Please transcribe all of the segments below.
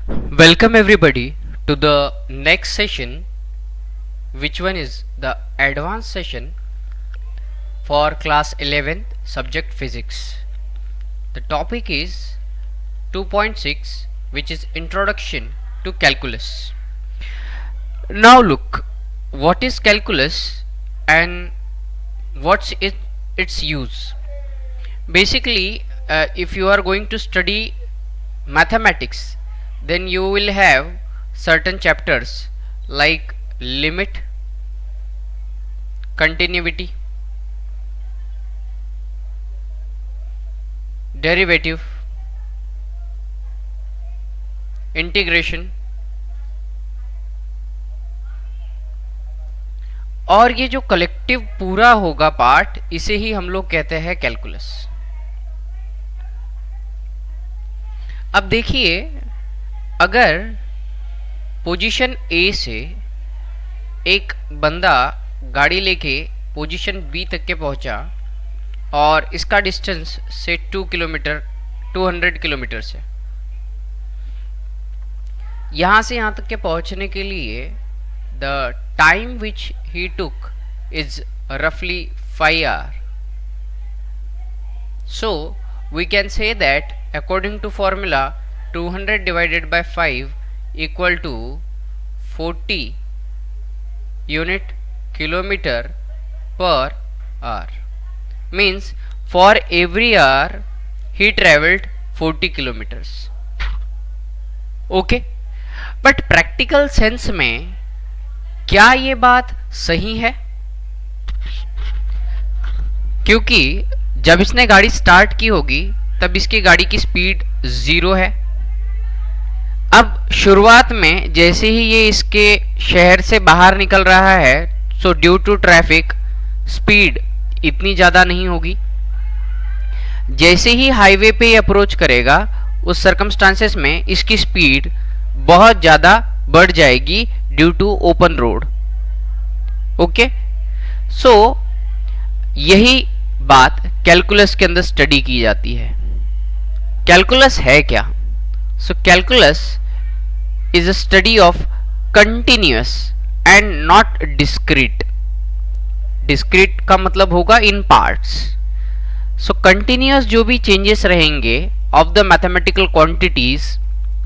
Welcome everybody to the next session, which one is the advanced session for class 11th subject physics. The topic is 2.6, which is introduction to calculus. Now look, what is calculus and its use? Basically, if you are going to study mathematics, then you will have certain chapters like limit, continuity, derivative, integration, और ये जो collective पूरा होगा part, इसे ही हम लोग कहते हैं कैलकुलस। अब देखिए, अगर पोजीशन ए से एक बंदा गाड़ी लेके पोजीशन बी तक के पहुंचा और इसका डिस्टेंस से 200 किलोमीटर से यहाँ से यहाँ तक के पहुंचने के लिए the time which he took is रफली 5 hours. So we can say that according to formula 200 divided by 5 equal to 40 unit kilometer per hour. Means for every hour he traveled 40 kilometers. Okay, but practical sense में क्या ये बात सही है? क्योंकि जब इसने गाड़ी स्टार्ट की होगी तब इसकी गाड़ी की स्पीड 0 है। अब शुरुआत में जैसे ही ये इसके शहर से बाहर निकल रहा है, so due to traffic speed इतनी ज़्यादा नहीं होगी। जैसे ही हाईवे पे अप्रोच करेगा, उस सर्कमस्टांसेस में इसकी स्पीड बहुत ज़्यादा बढ़ जाएगी due to open road. Okay, so यही बात कैलकुलस के अंदर स्टडी की जाती है। कैलकुलस है क्या? So calculus is a study of continuous and not discrete. Discrete का मतलब होगा in parts. So continuous जो भी changes रहेंगे of the mathematical quantities,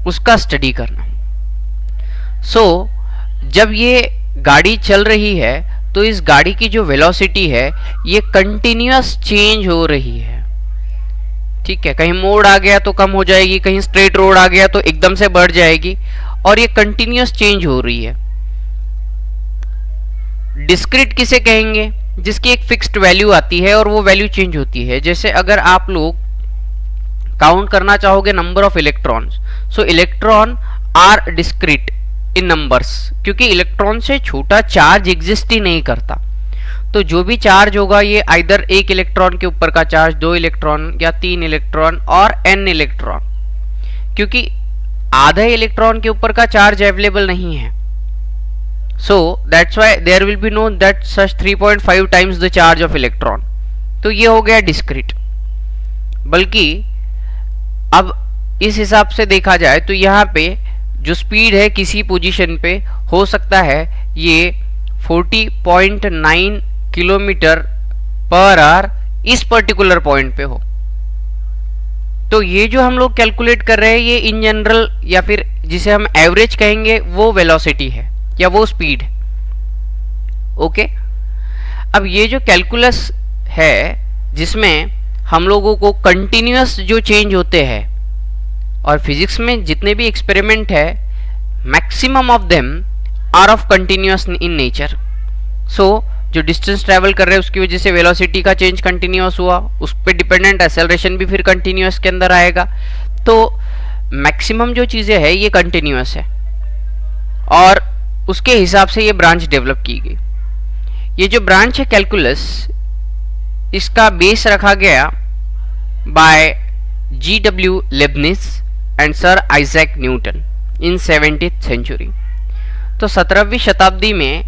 उसका study करना। So जब ये गाड़ी चल रही है तो इस गाड़ी की जो velocity है ये continuous change हो रही है। ठीक है, कहीं मोड़ आ गया तो कम हो जाएगी, कहीं स्ट्रेट रोड आ गया तो एकदम से बढ़ जाएगी, और ये कंटिन्यूअस चेंज हो रही है। डिस्क्रीट किसे कहेंगे? जिसकी एक फिक्स्ड वैल्यू आती है और वो वैल्यू चेंज होती है। जैसे अगर आप लोग काउंट करना चाहोगे number of electrons, so electron are discrete in numbers, क्योंकि इलेक्ट्रॉन से छोटा चार्ज एग्जिस्ट ही नहीं करता। तो जो भी चार्ज होगा ये आइदर एक इलेक्ट्रॉन के ऊपर का चार्ज, 2 इलेक्ट्रॉन या 3 इलेक्ट्रॉन और n इलेक्ट्रॉन, क्योंकि आधे इलेक्ट्रॉन के ऊपर का चार्ज अवेलेबल नहीं है। So that's why there will be no that such 3.5 times the charge of electron. तो ये हो गया डिस्क्रीट। बल्कि अब इस हिसाब से देखा जाए तो यहाँ पे जो स्पीड है किसी पोजीशन पे हो सकता है ये 40.9 किलोमीटर पर आवर इस पर्टिकुलर पॉइंट पे हो। तो ये जो हम लोग कैलकुलेट कर रहे हैं ये इन जनरल या फिर जिसे हम एवरेज कहेंगे वो वेलोसिटी है या वो स्पीड है। ओके, अब ये जो कैलकुलस है जिसमें हम लोगों को कंटिन्यूअस जो चेंज होते हैं, और फिजिक्स में जितने भी एक्सपेरिमेंट है maximum of them are of continuous in nature. So जो डिस्टेंस ट्रैवल कर रहे हैं उसकी वजह से वेलोसिटी का चेंज कंटिन्यूअस हुआ, उस पर डिपेंडेंट एक्सेलरेशन भी फिर कंटिन्यूअस के अंदर आएगा। तो मैक्सिमम जो चीज़ें हैं ये कंटिन्यूअस है और उसके हिसाब से ये ब्रांच डेवलप की गई। ये जो ब्रांच है कैलकुलस, इसका बेस रखा गया by G.W. Leibniz and sir Isaac Newton in 17th century. तो 17वीं शताब्दी में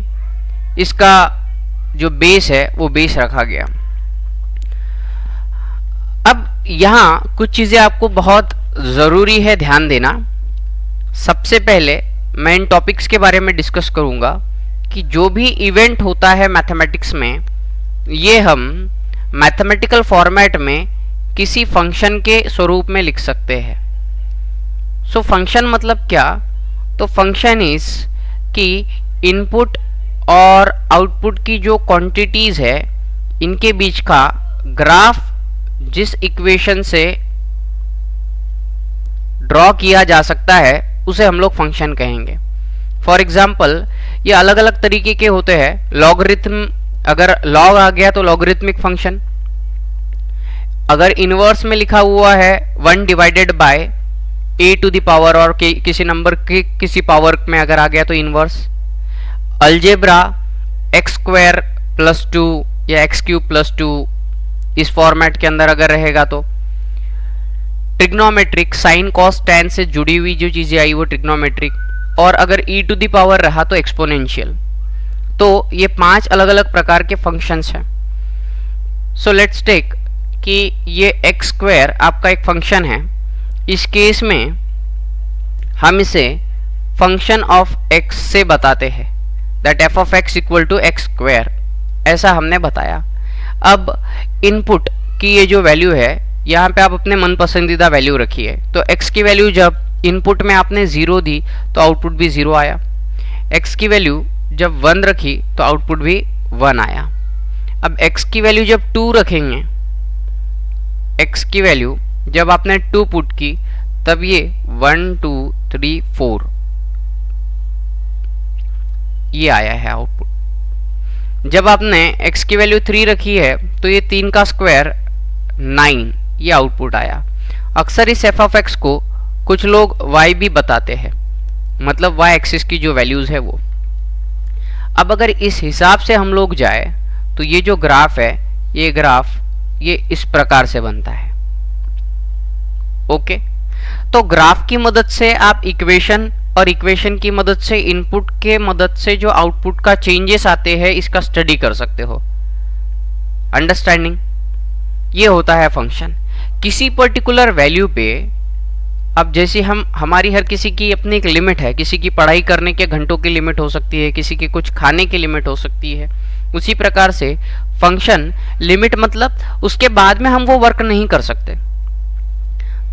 इसका जो बेस है वो बेस रखा गया। अब यहाँ कुछ चीजें आपको बहुत जरूरी है ध्यान देना। सबसे पहले मैं इन टॉपिक्स के बारे में डिस्कस करूंगा कि जो भी इवेंट होता है मैथमेटिक्स में, ये हम मैथमेटिकल फॉर्मेट में किसी फंक्शन के स्वरूप में लिख सकते हैं। सो फंक्शन मतलब क्या? तो फंक्शन इज कि इनपुट और आउटपुट की जो क्वांटिटीज है, इनके बीच का ग्राफ जिस इक्वेशन से ड्रॉ किया जा सकता है उसे हम लोग फंक्शन कहेंगे। फॉर एग्जाम्पल, ये अलग अलग तरीके के होते हैं। लॉगरिथम, अगर लॉग आ गया तो लॉगरिथमिक फंक्शन। अगर इनवर्स में लिखा हुआ है 1 divided by a to the power, और किसी नंबर के किसी पावर में अगर आ गया तो inverse. Algebra x square plus 2 या एक्स क्यूब प्लस 2 इस फॉर्मेट के अंदर अगर रहेगा तो। ट्रिग्नोमेट्रिक, साइन कॉस टैन से जुड़ी हुई जो चीजें आई वो ट्रिग्नोमेट्रिक। और अगर e टू द पावर रहा तो एक्सपोनेंशियल। तो ये 5 अलग अलग प्रकार के फंक्शंस हैं। सो लेट्स टेक कि ये एक्स स्क्वायर आपका एक फंक्शन है। इस केस में हम इसे फंक्शन ऑफ एक्स से बताते हैं, that f of x equal to x square, ऐसा हमने बताया। अब इनपुट की ये जो वैल्यू है, यहाँ पे आप अपने मन पसंदीदा वैल्यू रखिए। तो x की वैल्यू जब इनपुट में आपने 0 दी तो आउटपुट भी 0 आया। x की वैल्यू जब 1 रखी तो आउटपुट भी 1 आया। अब x की वैल्यू जब 2 रखेंगे, x की वैल्यू जब आपने 2 पुट की तब ये 1 2 3 4 ये आया है आउटपुट। जब आपने x की वैल्यू 3 रखी है तो ये 3 का स्क्वायर 9 ये आउटपुट आया। अक्सर इस एफ ऑफ एक्स को कुछ लोग y भी बताते हैं, मतलब y एक्सिस की जो वैल्यूज है वो। अब अगर इस हिसाब से हम लोग जाए तो ये जो ग्राफ है, ये ग्राफ ये इस प्रकार से बनता है। ओके, तो ग्राफ की मदद से आप इक्वेशन, और इक्वेशन की मदद से इनपुट के मदद से जो आउटपुट का चेंजेस आते हैं इसका स्टडी कर सकते हो। अंडरस्टैंडिंग? ये होता है फंक्शन। किसी पर्टिकुलर वैल्यू पे, अब जैसे हमारी हर किसी की अपनी एक लिमिट है, किसी की पढ़ाई करने के घंटों की लिमिट हो सकती है, किसी की कुछ खाने की लिमिट हो सकती है। उसी प्रकार से फंक्शन लिमिट, मतलब उसके बाद में हम वो वर्क नहीं कर सकते।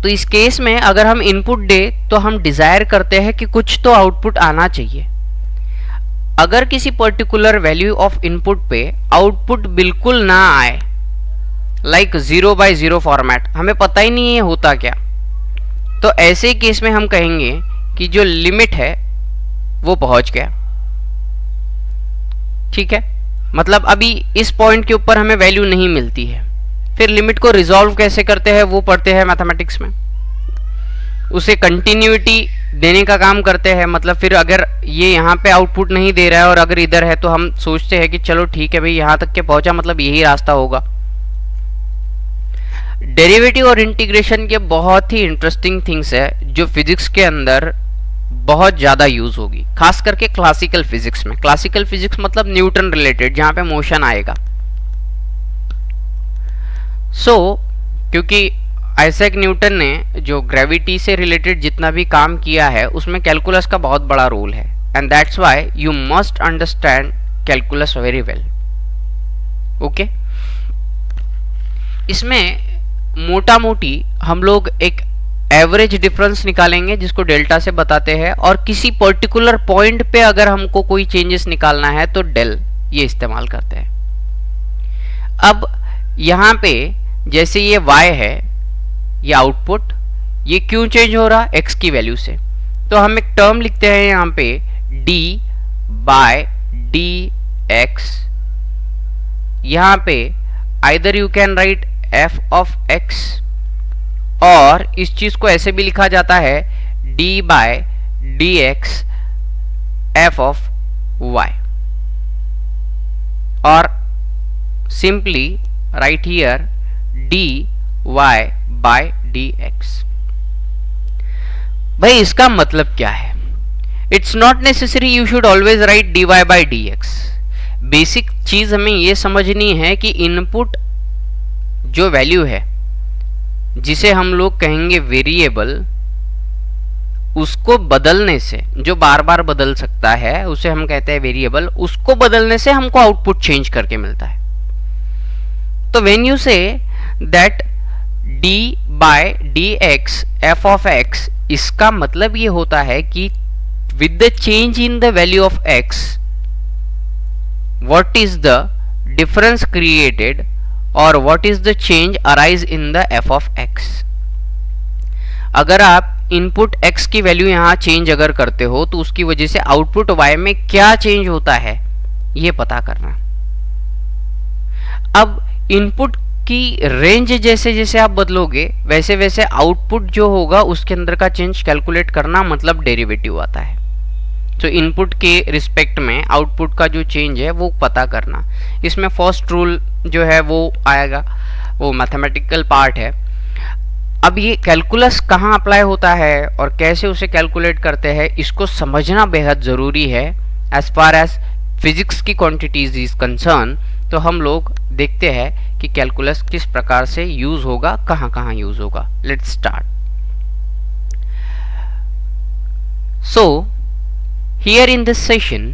तो इस केस में अगर हम इनपुट दे तो हम डिजायर करते हैं कि कुछ तो आउटपुट आना चाहिए। अगर किसी पर्टिकुलर वैल्यू ऑफ इनपुट पे आउटपुट बिल्कुल ना आए, लाइक 0/0 फॉर्मेट, हमें पता ही नहीं है होता क्या, तो ऐसे केस में हम कहेंगे कि जो लिमिट है वो पहुंच गया। ठीक है, मतलब अभी इस पॉइंट के ऊपर हमें वैल्यू नहीं मिलती है। फिर लिमिट को रिजॉल्व कैसे करते हैं वो पढ़ते हैं मैथमेटिक्स में। उसे कंटिन्यूटी देने का काम करते हैं, मतलब फिर अगर ये यहाँ पे आउटपुट नहीं दे रहा है और अगर इधर है तो हम सोचते हैं कि चलो ठीक है भाई, यहाँ तक के पहुंचा, मतलब यही रास्ता होगा। डेरिवेटिव और इंटीग्रेशन के बहुत ही इंटरेस्टिंग थिंग्स है जो फिजिक्स के अंदर बहुत ज्यादा यूज होगी, खास करके क्लासिकल फिजिक्स में। क्लासिकल फिजिक्स मतलब न्यूटन रिलेटेड, जहां पे मोशन आएगा। क्योंकि आइजैक न्यूटन ने जो ग्रेविटी से रिलेटेड जितना भी काम किया है उसमें कैलकुलस का बहुत बड़ा रोल है, and that's why you must understand calculus very well. Okay, इसमें मोटा मोटी हम लोग एक एवरेज डिफरेंस निकालेंगे जिसको डेल्टा से बताते हैं, और किसी पर्टिकुलर पॉइंट पे अगर हमको कोई चेंजेस निकालना है तो डेल ये इस्तेमाल करते हैं। अब यहाँ पे जैसे ये y है, ये आउटपुट, ये क्यों चेंज हो रहा? x की वैल्यू से। तो हम एक टर्म लिखते हैं यहाँ पे d/dx। यहाँ पे either you can write f of x, और इस चीज को ऐसे भी लिखा जाता है d/dx f of y, और सिंपली राइट हियर dy/dx। भाई इसका मतलब क्या है? It's not necessary you should always right dy/dx। Basic चीज हमें यह समझनी है कि इनपुट जो वैल्यू है, जिसे हम लोग कहेंगे वेरिएबल, उसको बदलने से, जो बार बार बदल सकता है उसे हम कहते हैं वेरिएबल, उसको बदलने से हमको आउटपुट चेंज करके मिलता है। तो when you say that d by dx f of x, इसका मतलब ये होता है कि with the change in the value of x, what is the difference created or what is the change arise in the f of x। अगर आप input x की value यहां चेंज अगर करते हो तो उसकी वजह से आउटपुट y में क्या चेंज होता है ये पता करना। अब इनपुट की रेंज जैसे जैसे आप बदलोगे वैसे वैसे आउटपुट जो होगा उसके अंदर का चेंज कैलकुलेट करना, मतलब डेरिवेटिव आता है। तो इनपुट के रिस्पेक्ट में आउटपुट का जो चेंज है वो पता करना, इसमें फर्स्ट रूल जो है वो आएगा, वो मैथमेटिकल पार्ट है। अब ये कैलकुलस कहाँ अप्लाई होता है और कैसे उसे कैलकुलेट करते हैं इसको समझना बेहद ज़रूरी है। एज फार एज फिजिक्स की क्वांटिटीज इज कंसर्न, तो हम लोग देखते हैं कि कैलकुलस किस प्रकार से यूज होगा, कहाँ कहाँ यूज होगा। Let's start. So here in this session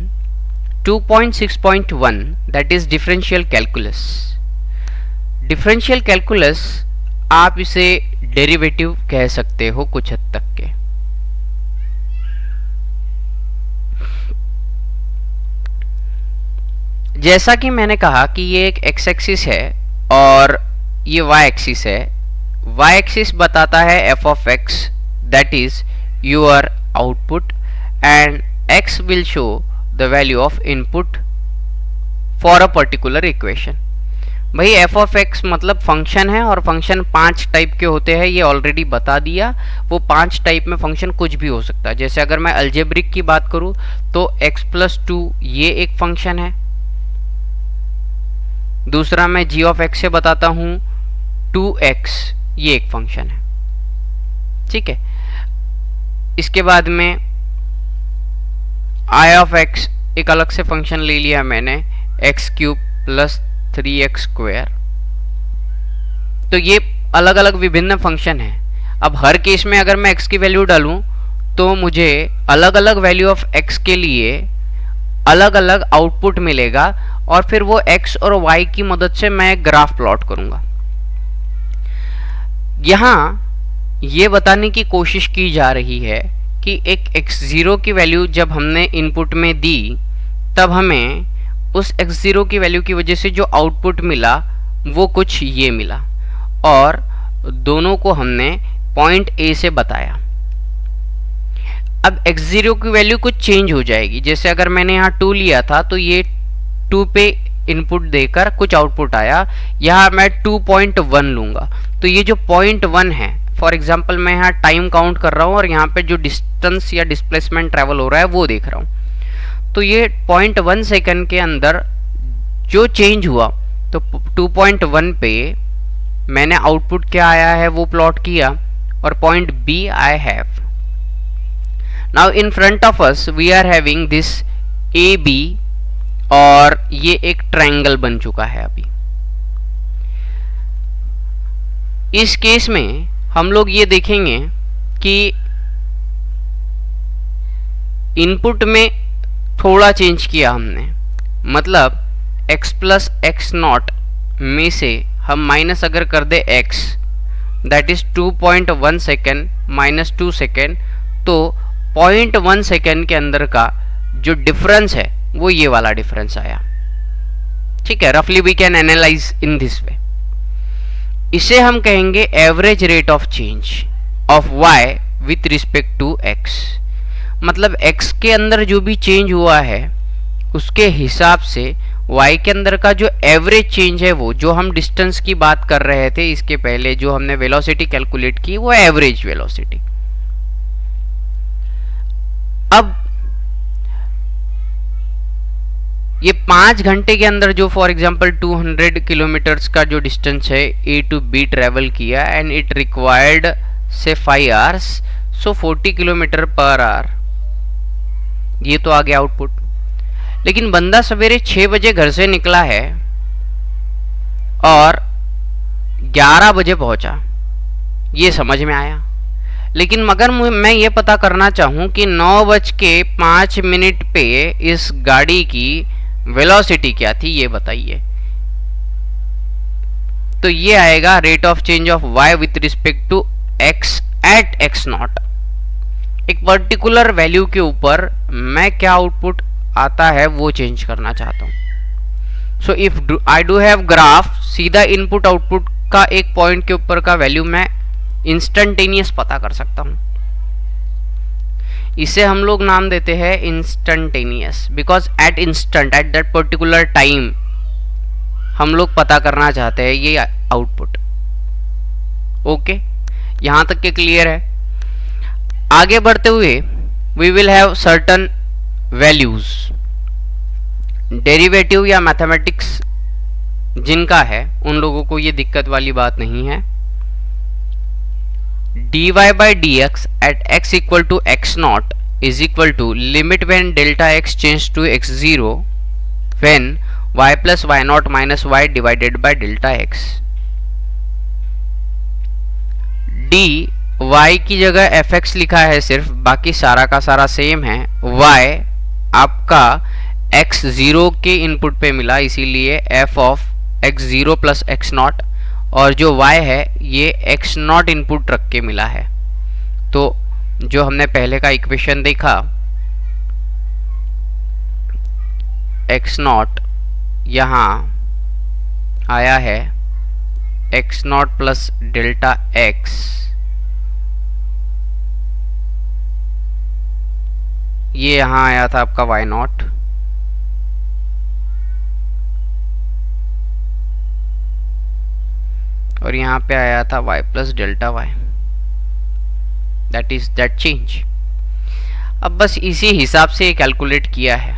2.6.1 that is differential calculus. Differential calculus आप इसे डेरिवेटिव कह सकते हो कुछ हद तक के। जैसा कि मैंने कहा कि ये एक एक्स एक्सिस है और ये वाई एक्सिस है। वाई एक्सिस बताता है F of x that is your output and x will show the value of input for a particular equation. भाई एफ ऑफ एक्स मतलब फंक्शन है और फंक्शन 5 टाइप के होते हैं, ये ऑलरेडी बता दिया। वो 5 टाइप में फंक्शन कुछ भी हो सकता है। जैसे अगर मैं अलजेब्रिक की बात करूं तो x+2 ये एक फंक्शन है। दूसरा मैं g ऑफ x से बताता हूं 2x ये एक फंक्शन है, ठीक है। इसके बाद में i ऑफ x एक अलग से फंक्शन ले लिया मैंने, x³ + 3x²। तो ये अलग अलग विभिन्न फंक्शन है। अब हर केस में अगर मैं x की वैल्यू डालूं तो मुझे अलग अलग वैल्यू ऑफ x के लिए अलग अलग आउटपुट मिलेगा और फिर वो x और y की मदद से मैं एक ग्राफ प्लॉट करूंगा। यहां ये बताने की कोशिश की जा रही है कि एक x0 की वैल्यू जब हमने इनपुट में दी तब हमें उस x0 की वैल्यू की वजह से जो आउटपुट मिला वो कुछ ये मिला और दोनों को हमने पॉइंट A से बताया। अब x0 की वैल्यू कुछ चेंज हो जाएगी। जैसे अगर मैंने यहाँ 2 लिया था तो ये 2 पे इनपुट देकर कुछ आउटपुट आया, यहाँ मैं 2.1 लूंगा तो ये जो 0.1 है, फॉर एग्जाम्पल मैं यहाँ टाइम काउंट कर रहा हूँ और यहाँ पे जो डिस्टेंस या डिस्प्लेसमेंट ट्रेवल हो रहा है वो देख रहा हूँ। तो ये 0.1 सेकंड के अंदर जो चेंज हुआ तो 2.1 पे मैंने आउटपुट क्या आया है वो प्लॉट किया और point B I have। Now in front of us we are having this AB और ये एक ट्रायंगल बन चुका है। अभी इस केस में हम लोग ये देखेंगे कि इनपुट में थोड़ा चेंज किया हमने, मतलब x + x0 में से हम माइनस अगर कर दे x that is 2.1 second -2 second, तो 0.1 सेकेंड के अंदर का जो डिफरेंस है वो ये वाला डिफरेंस आया, ठीक है। रफली we can analyse in this way. इसे हम कहेंगे average rate of change of y with respect to x। मतलब x के अंदर जो भी चेंज हुआ है उसके हिसाब से y के अंदर का जो एवरेज चेंज है, वो जो हम डिस्टेंस की बात कर रहे थे इसके पहले जो हमने वेलोसिटी कैलकुलेट की वो एवरेज वेलोसिटी। अब ये 5 घंटे के अंदर जो फॉर एग्जांपल 200 किलोमीटर्स का जो डिस्टेंस है A to B ट्रेवल किया एंड इट रिक्वायर्ड से 5 आवर्स, सो 40 किलोमीटर पर आवर, ये तो आ गया आउटपुट। लेकिन बंदा सवेरे 6 बजे घर से निकला है और 11 बजे पहुंचा, ये समझ में आया। लेकिन मगर मैं ये पता करना चाहूँ कि 9:05 पे इस गाड़ी की वेलोसिटी क्या थी, ये बताइए। तो ये आएगा rate of change of y with respect to x at x0। एक पर्टिकुलर वैल्यू के ऊपर मैं क्या आउटपुट आता है वो चेंज करना चाहता हूँ। So if I do have graph, सीधा इनपुट आउटपुट का एक पॉइंट के ऊपर का वैल्यू मैं इंस्टेंटेनियस पता कर सकता हूं। इसे हम लोग नाम देते हैं instantaneous, because at instant, at that particular time हम लोग पता करना चाहते हैं ये आउटपुट। ओके, यहां तक के क्लियर है। आगे बढ़ते हुए we will have certain values. Derivative या मैथमेटिक्स जिनका है उन लोगों को ये दिक्कत वाली बात नहीं है। dy by dx at x equal to x0 is equal to limit when delta x changes to x0 when y plus y0 minus y divided by delta x। d y की जगह fx लिखा है सिर्फ, बाकी सारा का सारा same है। y आपका x0 के इनपुट पे मिला, इसीलिए f of x0 plus x0, और जो y है ये x0 इनपुट रख के मिला है। तो जो हमने पहले का इक्वेशन देखा, x0 यहाँ आया है x0 प्लस डेल्टा x, ये यहाँ आया था आपका y0, और यहाँ पे आया था y plus delta y। That is that change. अब बस इसी हिसाब से कैलकुलेट किया है।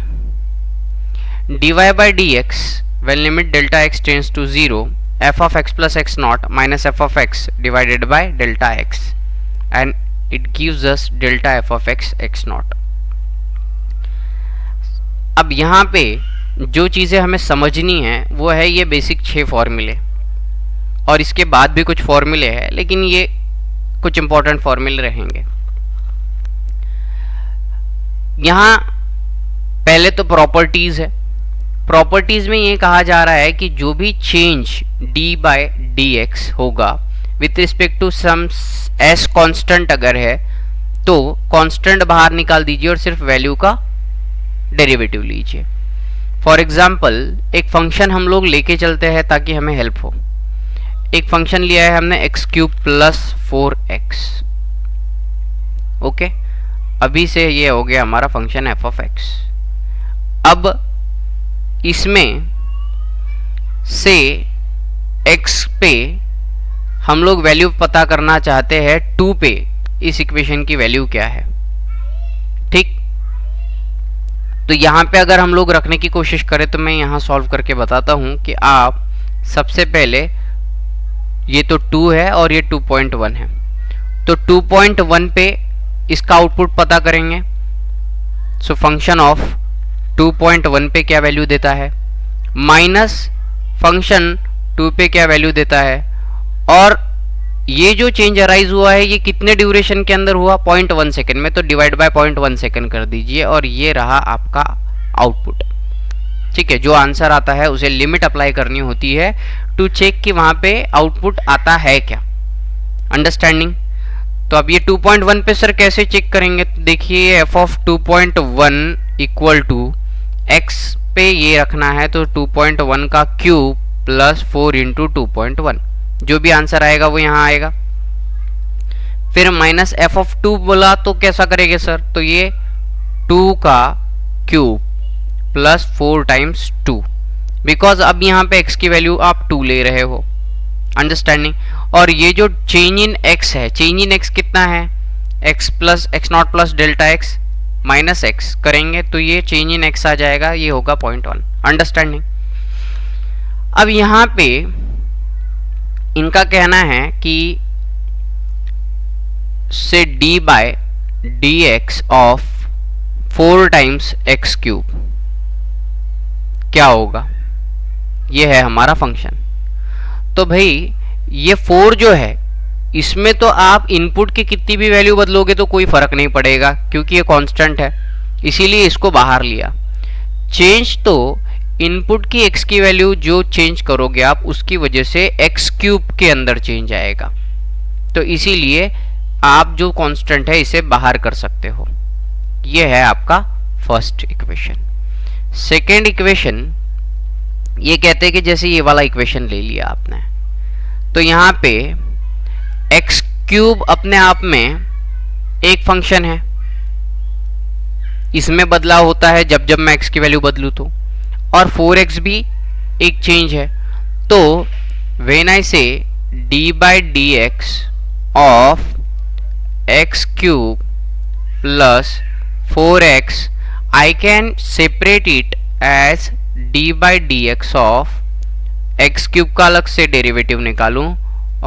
dy by dx when limit delta x tends to 0 f of x plus x0 minus f of x divided by delta x, and it gives us delta f of x x0। अब यहाँ पे जो चीज़ें हमें समझनी है वो है ये बेसिक 6 फॉर्मूले, और इसके बाद भी कुछ फॉर्मूले हैं, लेकिन ये कुछ इंपॉर्टेंट फॉर्मूले रहेंगे। यहां पहले तो प्रॉपर्टीज है। प्रॉपर्टीज में ये कहा जा रहा है कि जो भी चेंज d बाय dx होगा with respect to some s constant अगर है तो कांस्टेंट बाहर निकाल दीजिए और सिर्फ वैल्यू का डेरिवेटिव लीजिए। फॉर एग्जाम्पल एक फंक्शन हम लोग लेके चलते हैं ताकि हमें हेल्प हो। एक फंक्शन लिया है हमने x³ प्लस 4x। ओके, अभी से ये हो गया हमारा फंक्शन f of x। अब इसमें से x पे हम लोग वैल्यू पता करना चाहते हैं 2 पे इस इक्वेशन की वैल्यू क्या है। ठीक, तो यहां पे अगर हम लोग रखने की कोशिश करें तो मैं यहां सॉल्व करके बताता हूं कि आप सबसे पहले, ये तो 2 है और ये 2.1 है, तो 2.1 पे इसका आउटपुट पता करेंगे। सो फंक्शन ऑफ 2.1 पे क्या वैल्यू देता है, माइनस फंक्शन 2 पे क्या वैल्यू देता है, और ये जो चेंज अराइज हुआ है ये कितने ड्यूरेशन के अंदर हुआ, 0.1 सेकेंड में, तो डिवाइड बाय 0.1 सेकेंड कर दीजिए और ये रहा आपका आउटपुट। ठीक है, जो आंसर आता है उसे लिमिट अप्लाई करनी होती है टू चेक कि वहां पे आउटपुट आता है क्या। अंडरस्टैंडिंग? तो अब ये 2.1 पे सर कैसे चेक करेंगे, तो देखिए f of 2.1 equal to x पे ये रखना है, तो 2.1 का क्यूब प्लस 4 इंटू 2.1, जो भी आंसर आएगा वो यहाँ आएगा। फिर माइनस f of 2 बोला तो कैसा करेंगे सर, तो ये 2 का क्यूब प्लस 4 टाइम्स 2, बिकॉज अब यहाँ पे x की वैल्यू आप 2 ले रहे हो। अंडरस्टैंडिंग? और ये जो चेंज इन x है, चेंज इन x कितना है, x plus x0 plus delta x minus x करेंगे तो ये चेंज इन x आ जाएगा, ये होगा 0.1। अंडरस्टैंडिंग? अब यहाँ पे इनका कहना है कि say d by dx of 4 times x cube क्या होगा, ये है हमारा फंक्शन। तो भाई ये 4 जो है इसमें तो आप इनपुट की कितनी भी वैल्यू बदलोगे तो कोई फर्क नहीं पड़ेगा क्योंकि ये कांस्टेंट है, इसीलिए इसको बाहर लिया। चेंज तो इनपुट की x की वैल्यू जो चेंज करोगे आप उसकी वजह से x क्यूब के अंदर चेंज आएगा, तो इसीलिए आप जो कांस्टेंट है इसे बाहर कर सकते हो। ये है आपका फर्स्ट इक्वेशन। सेकेंड इक्वेशन ये कहते हैं कि जैसे ये वाला इक्वेशन ले लिया आपने, तो यहां पे x क्यूब अपने आप में एक फंक्शन है, इसमें बदलाव होता है जब जब मैं x की वैल्यू बदलूं तो, और 4x भी एक चेंज है। तो व्हेन आई से d by D x of x cube plus 4x, I can separate it as d by dx of x cube का अलग से डेरिवेटिव निकालूं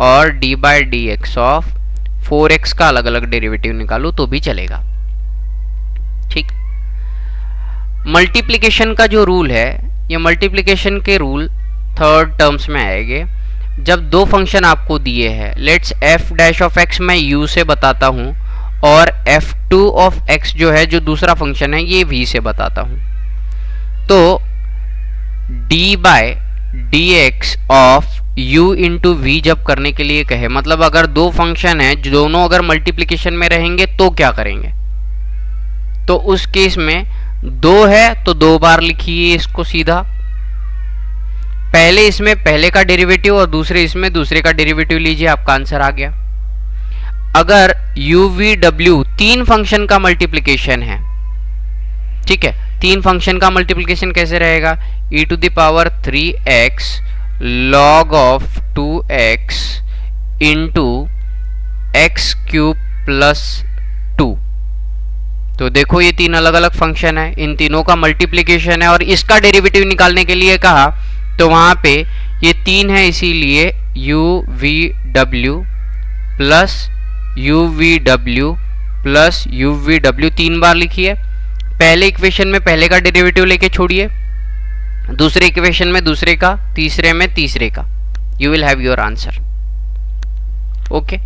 और d by dx of 4x का अलग अलग डेरिवेटिव निकालूं तो भी चलेगा। ठीक, मल्टीप्लिकेशन का जो रूल है, ये मल्टीप्लिकेशन के रूल थर्ड टर्म्स में आएंगे। जब दो फंक्शन आपको दिए हैं, let's f dash of x मैं u से बताता हूं और f2 ऑफ x जो है, जो दूसरा फंक्शन है, ये v से बताता हूं, तो d by d x of u into v जब करने के लिए कहे, मतलब अगर दो फंक्शन है दोनों अगर मल्टीप्लिकेशन में रहेंगे तो क्या करेंगे, तो उस केस में दो है तो दो बार लिखिए इसको सीधा, पहले इसमें पहले का डेरिवेटिव और दूसरे इसमें दूसरे का डेरिवेटिव लीजिए, आपका आंसर आ गया। अगर u v w तीन फंक्शन का मल्टीप्लिकेशन है, ठीक है, तीन फंक्शन का मल्टीप्लिकेशन कैसे रहेगा, e to the power 3x log of 2x into x cube plus 2। तो देखो ये तीन अलग अलग फंक्शन है, इन तीनों का मल्टीप्लिकेशन है और इसका डेरिवेटिव निकालने के लिए कहा, तो वहां पे ये तीन है इसीलिए u v w plus u v w plus u v w तीन बार लिखिए। पहले इक्वेशन में पहले का डेरिवेटिव लेके छोड़िए, दूसरे इक्वेशन में दूसरे का, तीसरे में तीसरे का, you will have your answer. Okay,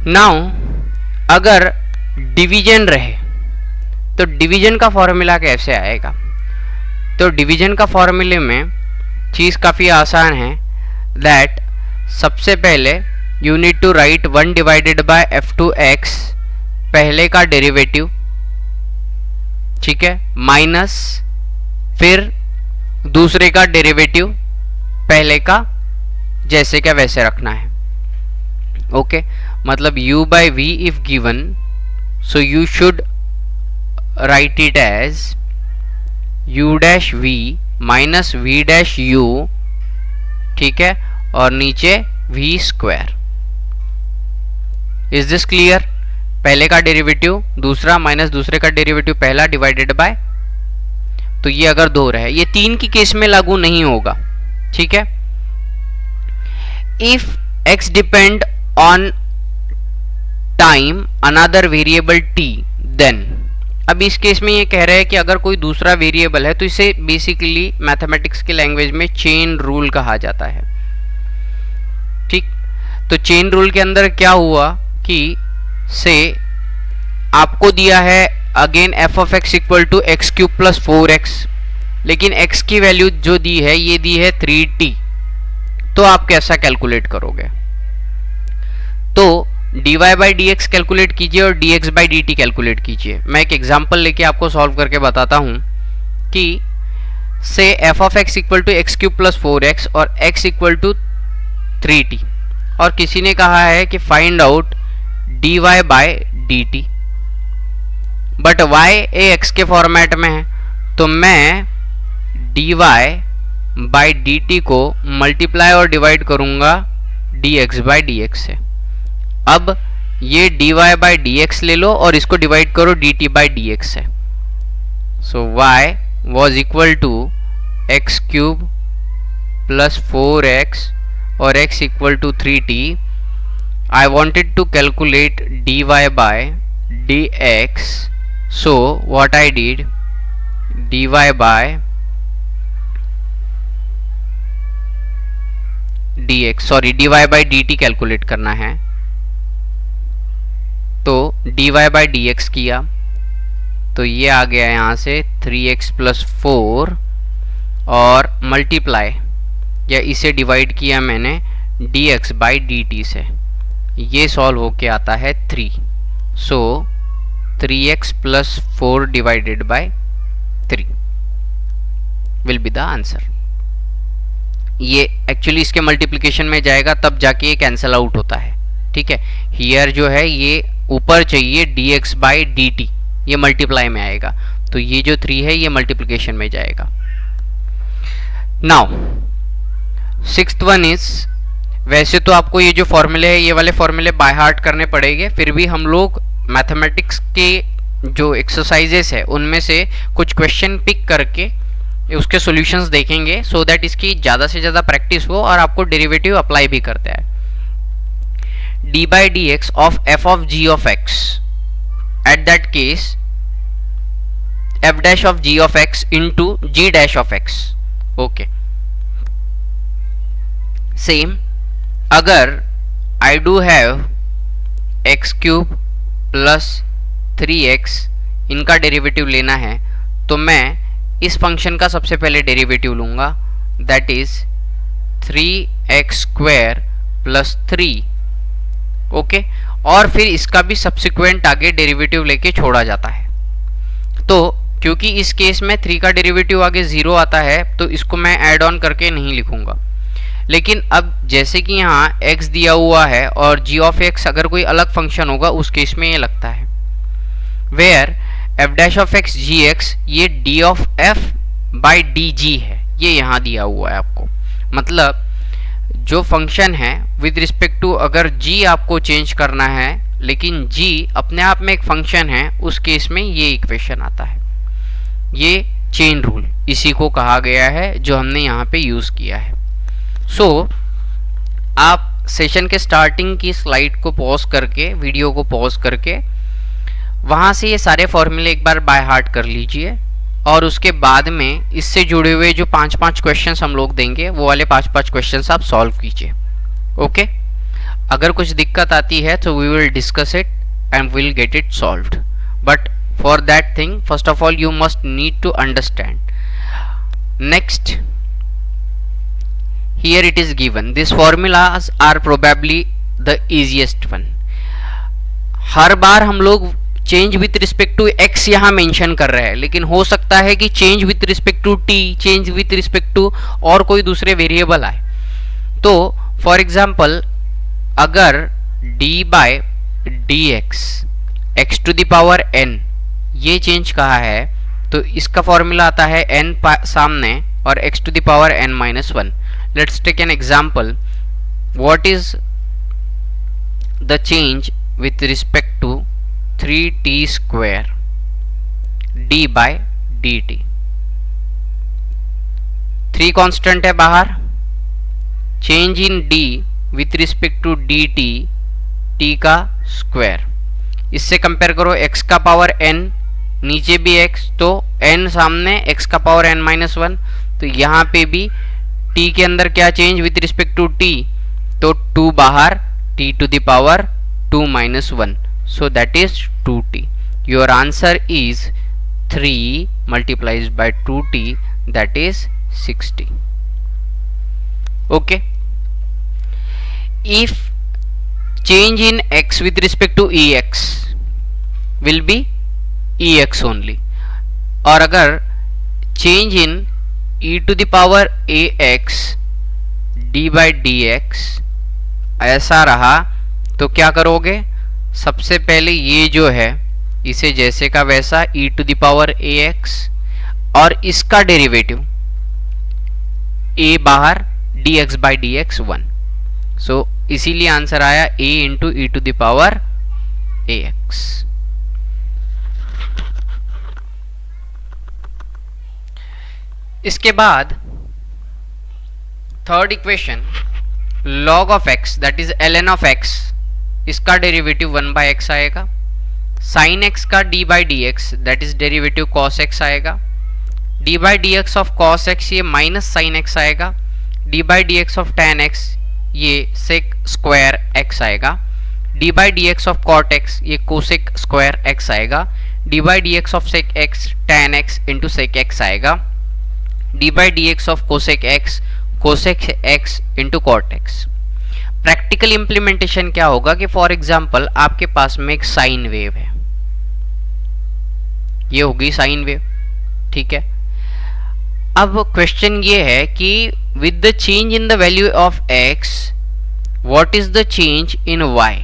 now अगर डिवीजन रहे तो डिवीजन का फॉर्मूला कैसे आएगा, तो डिवीजन का फॉर्मूले में चीज काफी आसान है, दैट सबसे पहले you need to write 1 divided by f2x पहले का डेरिवेटिव, ठीक है, माइनस फिर दूसरे का डेरिवेटिव पहले का जैसे क्या वैसे रखना है। ओके, मतलब u by v if given, so you should write it as u dash v minus v dash u, ठीक है, और नीचे v square. Is this clear? पहले का डेरिवेटिव दूसरा माइनस दूसरे का डेरिवेटिव पहला डिवाइडेड बाय, तो ये अगर दो रहे, ये तीन की केस में लागू नहीं होगा, ठीक है। If x depend on time another variable t, then, अब इस केस में ये कह रहे हैं कि अगर कोई दूसरा वेरिएबल है तो इसे बेसिकली मैथमेटिक्स की लैंग्वेज में चेन रूल कहा जाता है, ठीक। तो चेन रूल के अंदर क्या हुआ कि से आपको दिया है again f of x equal to x cube plus 4x, लेकिन x की वैल्यू जो दी है ये दी है 3t, तो आप कैसा कैलकुलेट करोगे, तो dy by D x calculate कीजिए और dx by D T calculate कीजिए। मैं एक एग्जाम्पल लेके आपको सॉल्व करके बताता हूं कि say f of x equal to x cube plus 4x और x इक्वल टू 3t, और किसी ने कहा है कि find out dy by dt, but y ए x के फॉर्मेट में है, तो मैं dy बाय dt को मल्टीप्लाई और डिवाइड करूंगा dx बाय dx से। अब ये dy बाय dx ले लो और इसको डिवाइड करो dt बाय dx से, so y was equal to x cube plus 4x और x equal to 3t। I wanted to calculate dy by dx, so what I did, dy by D x, sorry dy by D T calculate करना है, तो dy by D x किया तो ये आ गया यहाँ से 3x प्लस 4 और मल्टीप्लाई या इसे डिवाइड किया मैंने dx बाई डी टी से, ये सॉल्व होके आता है 3, सो 3x plus 4 divided by 3 will be the answer. ये एक्चुअली इसके मल्टीप्लिकेशन में जाएगा तब जाके ये कैंसल आउट होता है, ठीक है। हियर जो है ये ऊपर चाहिए dx बाई डी टी, ये मल्टीप्लाई में आएगा, तो ये जो 3 है ये मल्टीप्लिकेशन में जाएगा। नाउ सिक्स्थ वन इज, वैसे तो आपको ये जो फॉर्मूले है ये वाले फॉर्मूले बाय हार्ट करने पड़ेंगे, फिर भी हम लोग मैथमेटिक्स के जो एक्सरसाइजेस है उनमें से कुछ क्वेश्चन पिक करके उसके सॉल्यूशंस देखेंगे, सो दैट इसकी ज़्यादा से ज़्यादा प्रैक्टिस हो और आपको डेरिवेटिव अप्लाई भी करते हैं। D by D x of f of g of x, at that case f dash of g of x into g dash of x, okay. Same अगर I do have x cube plus 3x, इनका derivative लेना है तो मैं इस function का सबसे पहले डेरिवेटिव लूंगा, that is 3x square plus 3, okay, और फिर इसका भी सब्सिक्वेंट आगे डेरिवेटिव लेके छोड़ा जाता है। तो क्योंकि इस केस में 3 का डेरिवेटिव आगे 0 आता है तो इसको मैं ऐड ऑन करके नहीं लिखूंगा, लेकिन अब जैसे कि यहाँ x दिया हुआ है और g ऑफ x अगर कोई अलग फंक्शन होगा उस केस में ये लगता है, where f dash of x g x ये d of f by d g है, ये यहाँ दिया हुआ है आपको। मतलब जो फंक्शन है विद रिस्पेक्ट टू अगर g आपको चेंज करना है लेकिन g अपने आप में एक फंक्शन है, उस केस में ये इक्वेशन आता है। ये चेन रूल इसी को कहा गया है जो हमने यहाँ पे यूज किया है। सो आप सेशन के स्टार्टिंग की स्लाइड को पॉज करके, वीडियो को पॉज करके वहाँ से ये सारे फॉर्मूले एक बार बाय हार्ट कर लीजिए और उसके बाद में इससे जुड़े हुए जो 5-5 क्वेश्चंस हम लोग देंगे वो वाले 5-5 क्वेश्चंस आप सॉल्व कीजिए, ओके। अगर कुछ दिक्कत आती है तो we will discuss it and will get it solved, but for that thing first of all you must need to understand. Next, here it is given, these formulas are probably the easiest one। हर बार हम लोग change with respect to x यहाँ mention कर रहे हैं, लेकिन हो सकता है कि change with respect to t, change with respect to और कोई दूसरे वेरिएबल आए। तो फॉर एग्जाम्पल अगर d by d x x to the power n ये चेंज कहा है तो इसका फॉर्मूला आता है n सामने और x to the power n minus 1। Let's take an example. What is the change with respect to 3t square d by dt? 3 constant है बाहर, change in d with respect to dt t का square. इससे compare करो x का power n, नीचे भी x तो n सामने x का पावर n माइनस 1, तो यहाँ पे भी t के अंदर क्या change with respect to t, तो 2 बाहर t to the power 2 minus 1, so that is 2t। Your answer is 3 multiplies by 2t, that is 60, okay. If change in x with respect to ex will be ex only, और अगर change in e to the power ax d by dx ऐसा रहा तो क्या करोगे, सबसे पहले ये जो है इसे जैसे का वैसा e to the power ax और इसका डेरिवेटिव a बाहर dx by dx 1, सो इसीलिए आंसर आया a into e to the power ax। इसके बाद third equation log of x that is ln of x, इसका डेरिवेटिव 1 बाय x आएगा। sin x का d by D x that is derivative cos x आएगा। d by D x of cos x ये minus sin x आएगा। d by D x of tan x ये sec square x आएगा, d by D x of cot x ये cosec square x आएगा, d by D x of sec x tan x into sec x आएगा, d by D x of cosec x into cot x. Practical implementation क्या होगा कि for example आपके पास में एक sine wave है, ये होगी साइन वेव, ठीक है। अब क्वेश्चन ये है कि with the change in the value of x what is the change in y,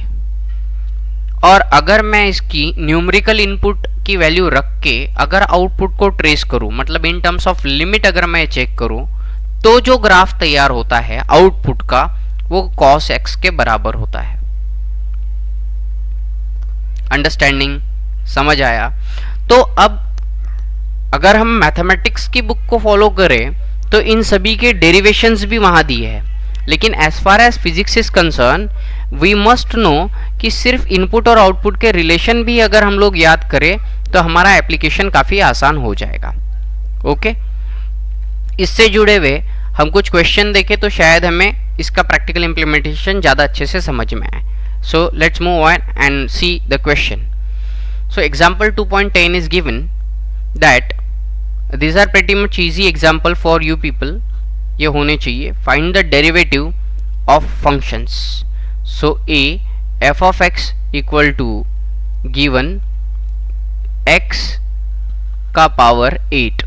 और अगर मैं इसकी न्यूमेरिकल इनपुट की वैल्यू रख के अगर आउटपुट को ट्रेस करूं, मतलब इन टर्म्स ऑफ लिमिट अगर मैं चेक करूं, तो जो ग्राफ तैयार होता है आउटपुट का वो cos x के बराबर होता है। अंडरस्टैंडिंग, समझ आया? तो अब अगर हम मैथमेटिक्स की बुक को फॉलो करें तो इन सभी के डेरिवेशंस भी वहां दिए हैं, लेकिन as far as physics is concern we must know कि सिर्फ इनपुट और आउटपुट के रिलेशन भी अगर हम लोग याद करें तो हमारा एप्लीकेशन काफी आसान हो जाएगा। ओके, इससे जुड़े हुए हम कुछ क्वेश्चन देखें तो शायद हमें इसका प्रैक्टिकल इंप्लीमेंटेशन ज्यादा अच्छे से समझ में आए। So let's move on and see the question. So example 2.10 is given that these are pretty much easy example for you people, ये होने चाहिए। find the derivative of functions, so a f of x equal to given x का power 8,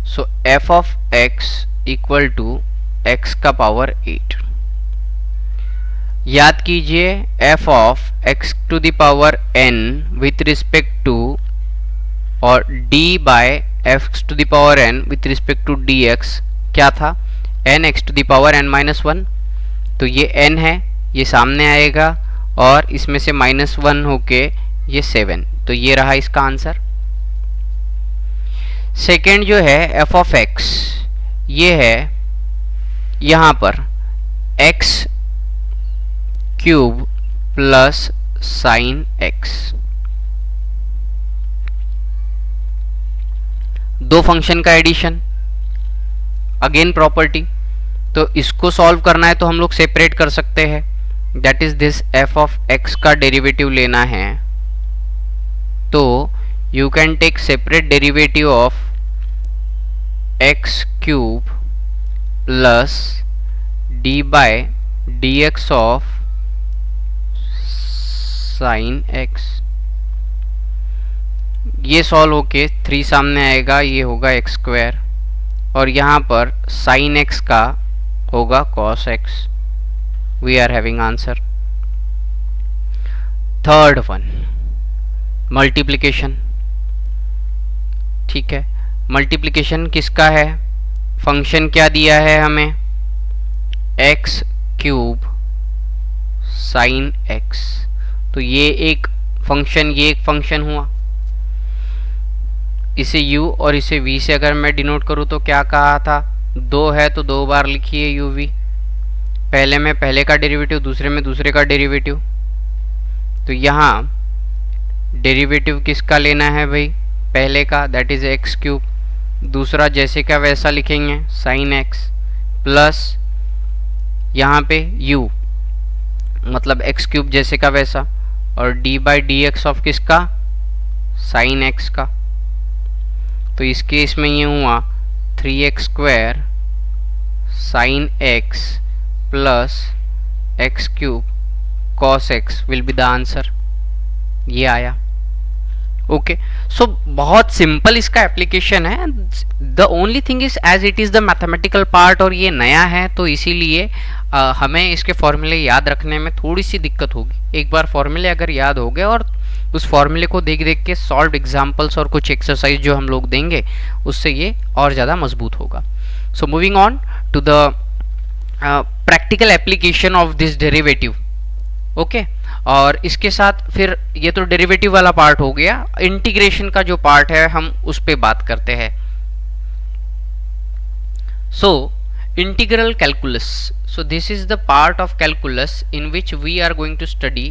so f of x equal to x का power 8। याद कीजिए f of x to the power n with respect to और d by f to the power n with respect to dx क्या था, n x to the power n minus 1, तो ये n है, ये सामने आएगा और इसमें से -1 होके ये 7, तो ये रहा इसका आंसर। सेकेंड जो है f of x, ये है यहाँ पर x cube plus sign x, दो फंक्शन का एडिशन, अगेन प्रॉपर्टी, तो इसको सॉल्व करना है तो हम लोग सेपरेट कर सकते हैं, that is this f of x का डेरिवेटिव लेना है तो you can take separate derivative of x cube plus d by d x of sine x, ये सॉल्व होके 3 सामने आएगा, ये होगा एक्स स्क्वायर और यहाँ पर साइन x का होगा cos x। We are having answer. Third one multiplication, ठीक है। मल्टीप्लिकेशन किसका है, फंक्शन क्या दिया है हमें, x क्यूब साइन x, तो ये एक फंक्शन, ये एक फंक्शन हुआ। इसे u और इसे v से अगर मैं डिनोट करूँ तो क्या कहा था, 2 है तो 2 बार लिखिए uv, पहले में पहले का डेरिवेटिव, दूसरे में दूसरे का डेरिवेटिव, तो यहाँ डेरिवेटिव किसका लेना है भाई, पहले का, दैट इज एक्स क्यूब, दूसरा जैसे का वैसा लिखेंगे साइन एक्स, प्लस यहाँ पे u मतलब एक्स क्यूब जैसे का वैसा, और d by D x of किसका, साइन एक्स का, तो इस केस में ये हुआ 3x square sine x plus x cube cos x will be the answer, ये आया। ओके, सो बहुत सिंपल इसका एप्लीकेशन है। The only thing is as it is the mathematical part और ये नया है तो इसीलिए हमें इसके फॉर्मूले याद रखने में थोड़ी सी दिक्कत होगी। एक बार फॉर्मूले अगर याद हो गए और उस फॉर्मूले को देख देख के सॉल्व एग्जांपल्स और कुछ एक्सरसाइज जो हम लोग देंगे उससे ये और ज़्यादा मजबूत होगा। So moving on to the practical application of this derivative. Okay, और इसके साथ फिर ये तो डेरिवेटिव वाला पार्ट हो गया, इंटीग्रेशन का जो पार्ट है हम उस पे बात करते हैं। So integral calculus, so this is the part of calculus in which we are going to study,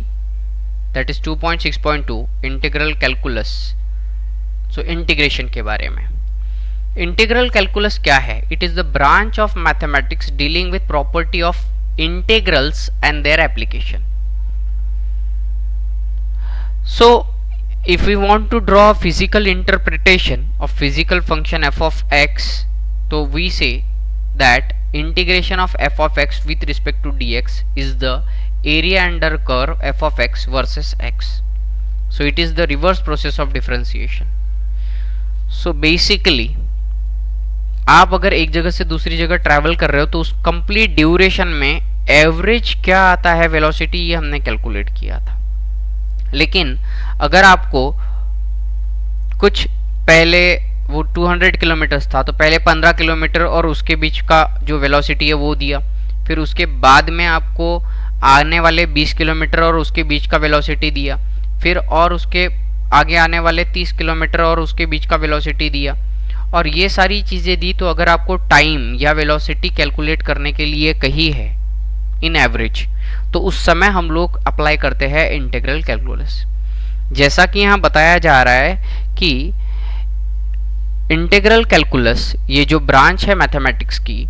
that is 2.6.2 integral calculus. So integration के बारे में इंटीग्रल कैलकुलस क्या है? It is the branch of mathematics dealing with property of integrals and their application. So if we want to draw a physical interpretation of physical function f of x, so we say that integration of f of x with respect to dx is the area under curve f of x versus x. So it is the reverse process of differentiation. So basically आप अगर एक जगह से दूसरी जगह travel कर रहे हो तो उस कंप्लीट ड्यूरेशन में एवरेज क्या आता है वेलोसिटी, ये हमने कैलकुलेट किया था. लेकिन अगर आपको कुछ पहले वो 200 किलोमीटर था तो पहले 15 किलोमीटर और उसके बीच का जो वेलोसिटी है वो दिया, फिर उसके बाद में आपको आने वाले 20 किलोमीटर और उसके बीच का वेलोसिटी दिया, फिर और उसके आगे आने वाले 30 किलोमीटर और उसके बीच का वेलोसिटी दिया, और ये सारी चीज़ें दी. तो अगर आपको टाइम या वेलोसिटी कैलकुलेट करने के लिए कही है इन एवरेज, तो उस समय हम लोग अप्लाई करते हैं इंटीग्रल कैलकुलस. जैसा कि यहाँ बताया जा रहा है कि इंटीग्रल कैलकुलस ये जो ब्रांच है मैथमेटिक्स की,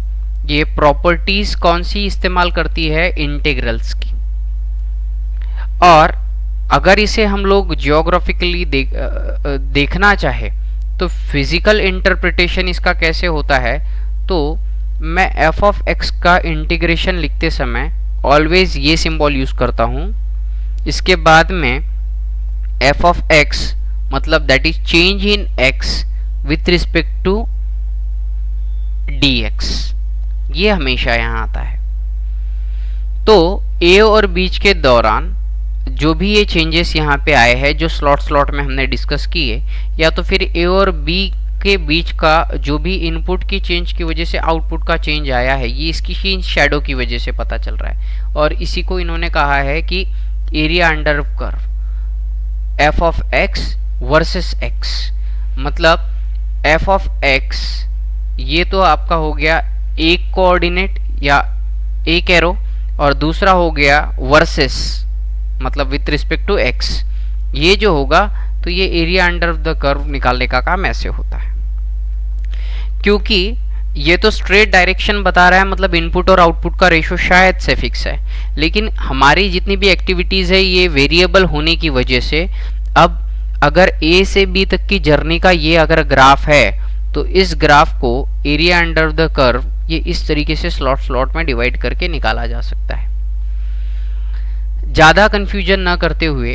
ये प्रॉपर्टीज कौन सी इस्तेमाल करती है? इंटीग्रल्स की. और अगर इसे हम लोग जियोग्राफिकली देखना चाहे तो फिजिकल इंटरप्रिटेशन इसका कैसे होता है? तो मैं f ऑफ x का इंटीग्रेशन लिखते समय ऑलवेज ये सिंबल यूज करता हूँ. इसके बाद में f ऑफ x मतलब that is change in x with respect to dx, ये हमेशा यहाँ आता है. तो a और बीच के दौरान जो भी ये चेंजेस यहाँ पे आए हैं जो स्लॉट में हमने डिस्कस किए, या तो फिर a और b के बीच का जो भी इनपुट की चेंज की वजह से आउटपुट का चेंज आया है, ये इसकी शैडो की वजह से पता चल रहा है. और इसी को इन्होंने कहा है कि area under curve f of x versus x. मतलब f ऑफ x ये तो आपका हो गया एक कोऑर्डिनेट या एक एरो, और दूसरा हो गया वर्सेस मतलब विथ रिस्पेक्ट टू x. ये जो होगा तो ये एरिया अंडर द कर्व निकालने का काम ऐसे होता है. क्योंकि ये तो स्ट्रेट डायरेक्शन बता रहा है, मतलब इनपुट और आउटपुट का रेशो शायद से फिक्स है, लेकिन हमारी जितनी भी एक्टिविटीज है ये वेरिएबल होने की वजह से अब अगर A से B तक की जर्नी का ये अगर ग्राफ है तो इस ग्राफ को एरिया अंडर द कर्व ये इस तरीके से स्लॉट में डिवाइड करके निकाला जा सकता है. ज़्यादा कंफ्यूजन ना करते हुए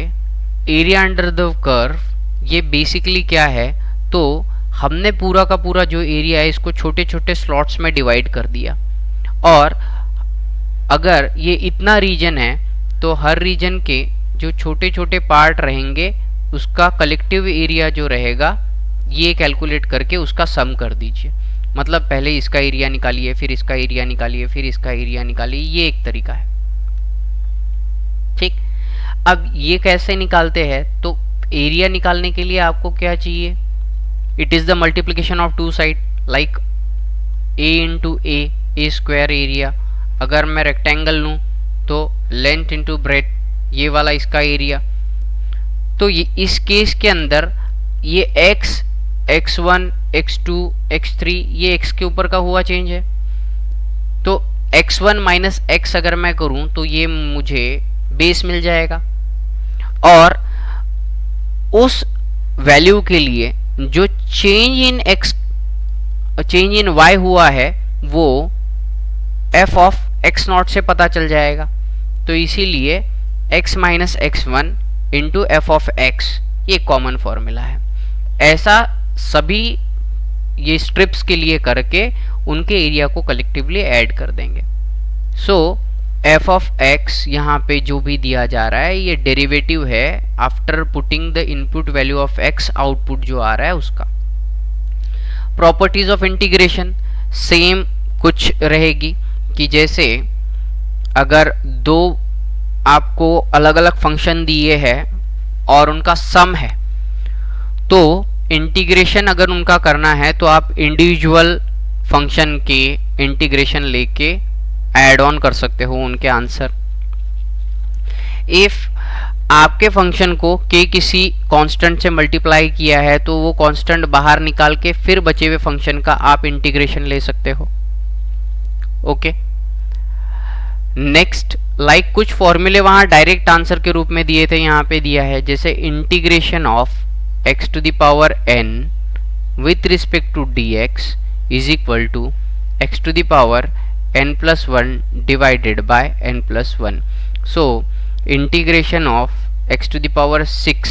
एरिया अंडर द कर्व ये बेसिकली क्या है, तो हमने पूरा का पूरा जो एरिया है इसको छोटे छोटे स्लॉट्स में डिवाइड कर दिया, और अगर ये इतना रीजन है तो हर रीजन के जो छोटे छोटे पार्ट रहेंगे उसका कलेक्टिव एरिया जो रहेगा ये कैलकुलेट करके उसका सम कर दीजिए. मतलब पहले इसका एरिया निकालिए, फिर इसका एरिया निकालिए, फिर इसका एरिया निकालिए, ये एक तरीका है. ठीक, अब ये कैसे निकालते हैं? तो एरिया निकालने के लिए आपको क्या चाहिए? It is the multiplication of two side, like a into a square area. अगर मैं रेक्टेंगल लूँ तो लेंथ इंटू ब्रेथ, ये वाला इसका एरिया. तो ये इस केस के अंदर ये x, x1, x2, x3 ये x के ऊपर का हुआ चेंज है. तो x1 माइनस x अगर मैं करूं तो ये मुझे बेस मिल जाएगा, और उस वैल्यू के लिए जो चेंज इन y हुआ है वो f ऑफ x नॉट से पता चल जाएगा. तो इसीलिए x minus x1 into F of x ये कॉमन फॉर्मूला है. ऐसा सभी ये स्ट्रिप्स के लिए करके उनके एरिया को कलेक्टिवली ऐड कर देंगे. सो एफ ऑफ x यहाँ पे जो भी दिया जा रहा है ये डेरिवेटिव है after putting the input value of x, output जो आ रहा है उसका. प्रॉपर्टीज ऑफ इंटीग्रेशन सेम कुछ रहेगी कि जैसे अगर दो आपको अलग अलग फंक्शन दिए हैं और उनका सम है, तो इंटीग्रेशन अगर उनका करना है तो आप इंडिविजुअल फंक्शन के इंटीग्रेशन लेके ऐड ऑन कर सकते हो उनके आंसर. इफ आपके फंक्शन को k किसी कांस्टेंट से मल्टीप्लाई किया है तो वो कांस्टेंट बाहर निकाल के फिर बचे हुए फंक्शन का आप इंटीग्रेशन ले सकते हो। ओके, नेक्स्ट लाइक कुछ फॉर्मूले वहां डायरेक्ट आंसर के रूप में दिए थे, यहाँ पे दिया है जैसे integration of x to the power n with respect to dx is equal to x to the power n plus 1 divided by n plus 1। So integration of x to the power 6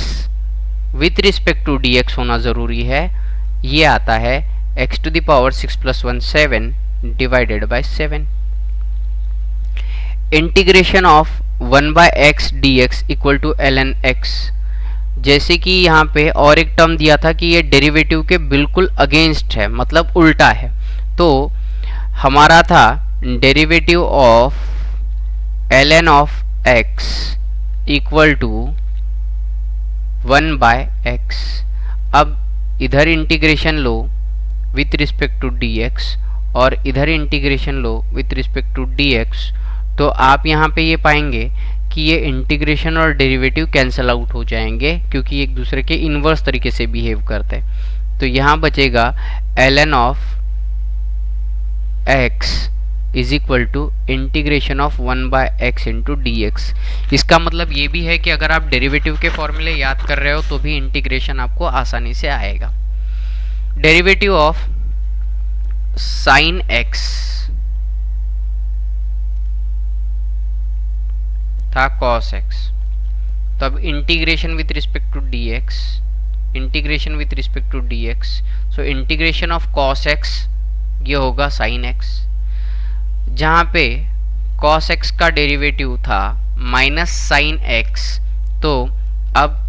with respect to dx होना जरूरी है, ये आता है x to the power 6 plus 1 7 divided by 7। Integration of 1 by x dx equal to ln x, जैसे कि यहाँ पे और एक टर्म दिया था कि ये डेरिवेटिव के बिल्कुल अगेंस्ट है, मतलब उल्टा है, तो हमारा था derivative of ln of x equal to 1 by x। अब इधर इंटीग्रेशन लो विथ रिस्पेक्ट टू dx और इधर इंटीग्रेशन लो विथ रिस्पेक्ट टू dx, तो आप यहाँ पे ये पाएंगे कि ये इंटीग्रेशन और डेरिवेटिव कैंसल आउट हो जाएंगे क्योंकि एक दूसरे के इनवर्स तरीके से बिहेव करते हैं। तो यहाँ बचेगा ln of x is equal to integration of 1 by x into dx। इसका मतलब ये भी है कि अगर आप डेरिवेटिव के फॉर्मूले याद कर रहे हो तो भी इंटीग्रेशन आपको आसानी से आएगा। डेरिवेटिव ऑफ साइन x था cos x, तो अब integration with respect to dx, integration with respect to dx, so integration of cos x ये होगा sin x, जहाँ पे cos x का डेरिवेटिव था माइनस साइन x, तो अब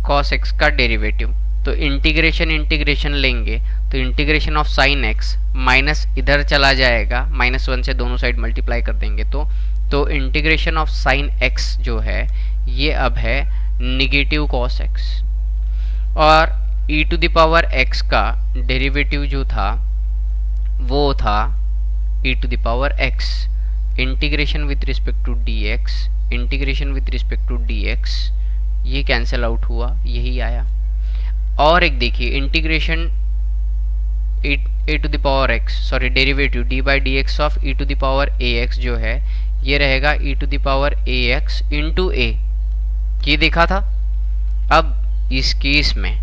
cos x का डेरिवेटिव, तो इंटीग्रेशन लेंगे तो integration of sine x minus इधर चला जाएगा, -1 से दोनों साइड मल्टीप्लाई कर देंगे तो इंटीग्रेशन ऑफ साइन x जो है ये अब है निगेटिव cos x, और e to the power x का डेरिवेटिव जो था वो था e to the power x, integration with respect to dx, integration with respect to dx, ये कैंसिल आउट हुआ, यही आया। और एक देखिए integration e to the power x, sorry derivative d by D x of e to the power ax जो है ये रहेगा e to the power ax into a, ये देखा था। अब इस केस में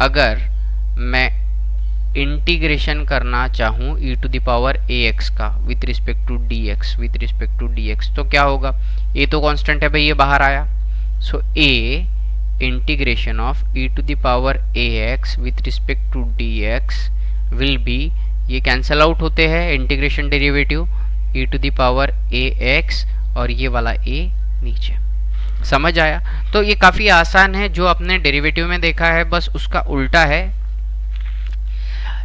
अगर मैं इंटीग्रेशन करना चाहूँ e to the power ax का विथ रिस्पेक्ट टू dx, तो क्या होगा, a तो कांस्टेंट है भाई, ये बाहर आया, so a integration of e to the power ax with respect to dx will be, ये कैंसल आउट होते हैं integration derivative e to the power ax और ये वाला a नीचे। समझ आया? तो ये काफ़ी आसान है, जो आपने डेरिवेटिव में देखा है बस उसका उल्टा है।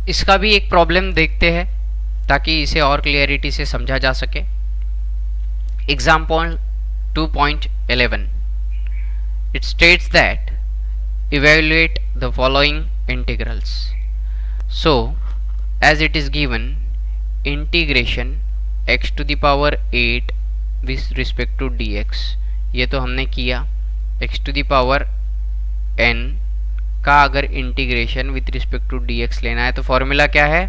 इसका भी एक प्रॉब्लम देखते हैं ताकि इसे और क्लियरिटी से समझा जा सके। Example 2.11, it states that evaluate the following integrals. So as it is given, integration x to the power 8 with respect to dx, ये तो हमने किया। x to the power n का अगर integration with respect to dx लेना है तो formula क्या है,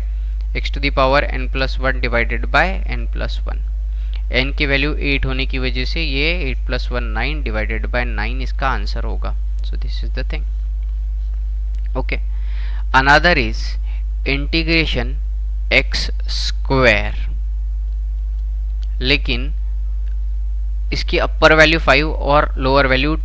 x to the power n plus 1 divided by n plus 1। n की वैल्यू 8 होने की वजह से ये 8 प्लस 1 9 डिवाइडेड बाय 9 इसका आंसर होगा। सो this is the thing. Okay, another is integration x square, लेकिन इसकी अपर वैल्यू 5 और लोअर वैल्यू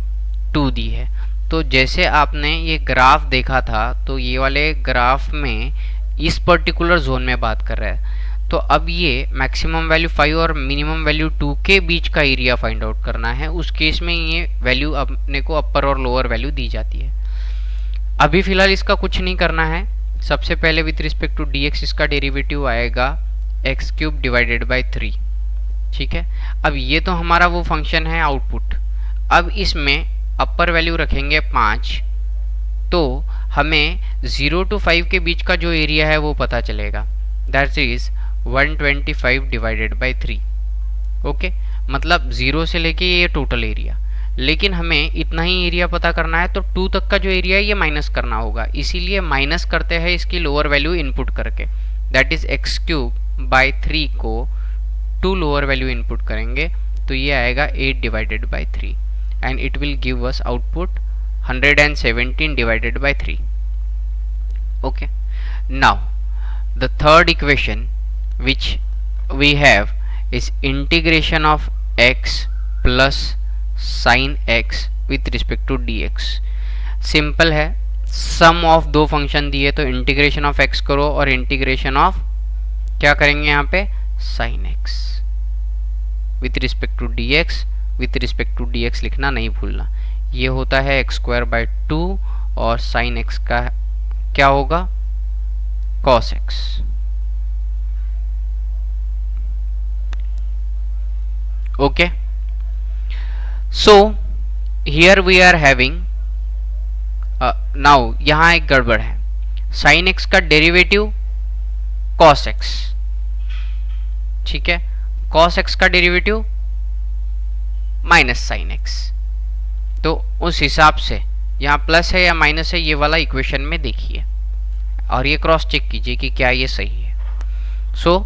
2 दी है। तो जैसे आपने ये ग्राफ देखा था तो ये वाले ग्राफ में इस पर्टिकुलर जोन में बात कर रहा है, तो अब ये मैक्सिमम वैल्यू 5 और मिनिमम वैल्यू 2 के बीच का एरिया फाइंड आउट करना है। उस केस में ये वैल्यू अपने को अपर और लोअर वैल्यू दी जाती है। अभी फिलहाल इसका कुछ नहीं करना है। सबसे पहले विथ रिस्पेक्ट टू dx इसका डेरिवेटिव आएगा एक्स क्यूब डिवाइडेड बाई 3, ठीक है। अब ये तो हमारा वो फंक्शन है आउटपुट। अब इसमें अपर वैल्यू रखेंगे 5, तो हमें 0 to 5 के बीच का जो एरिया है वो पता चलेगा, that is 125 divided by 3। Okay, मतलब 0 से लेके ये टोटल एरिया, लेकिन हमें इतना ही एरिया पता करना है, तो 2 तक का जो एरिया है ये माइनस करना होगा, इसीलिए माइनस करते हैं इसकी लोअर वैल्यू इनपुट करके, that is x cube by 3 को 2 लोअर वैल्यू इनपुट करेंगे तो ये आएगा 8 divided by 3 and it will give us output 117 divided by 3. Okay, now the third equation which we have is integration of x plus sin x with respect to dx. Simple है, सम of दो function दिए तो integration of x करो और integration of क्या करेंगे यहाँ पे sin x with respect to dx. With respect to dx लिखना नहीं भूलना. ये होता है x स्क्वायर बाई 2 और sin x का क्या होगा cos x. Okay, so here we are having now, यहां एक गड़बड़ है. sin x का डेरिवेटिव cos x, ठीक है, cos x का डेरिवेटिव माइनस sin x. तो उस हिसाब से यहाँ प्लस है या माइनस है ये वाला इक्वेशन में देखिए और ये क्रॉस चेक कीजिए कि क्या ये सही है. So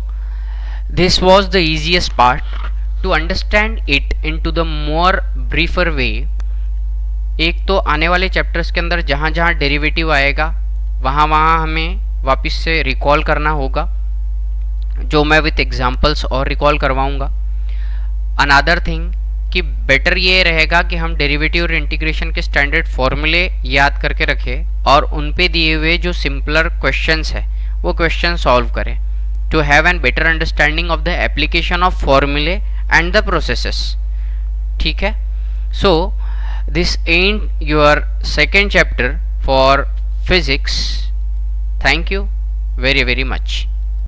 this was the easiest part. To understand it into the more briefer way, एक तो आने वाले चैप्टर्स के अंदर जहाँ जहाँ डेरिवेटिव आएगा वहाँ वहाँ हमें वापस से रिकॉल करना होगा, जो मैं विथ एग्जांपल्स और रिकॉल करवाऊँगा. अनदर थिंग कि बेटर ये रहेगा कि हम डेरिवेटिव और इंटीग्रेशन के स्टैंडर्ड फॉर्मूले याद करके रखें और उन पे दिए हुए जो सिंपलर क्वेश्चंस है वो क्वेश्चन सॉल्व करें to have an better understanding of the application of फॉर्मूले एंड द प्रोसेसेस. ठीक है, so this and your second chapter for physics. Thank you very very much.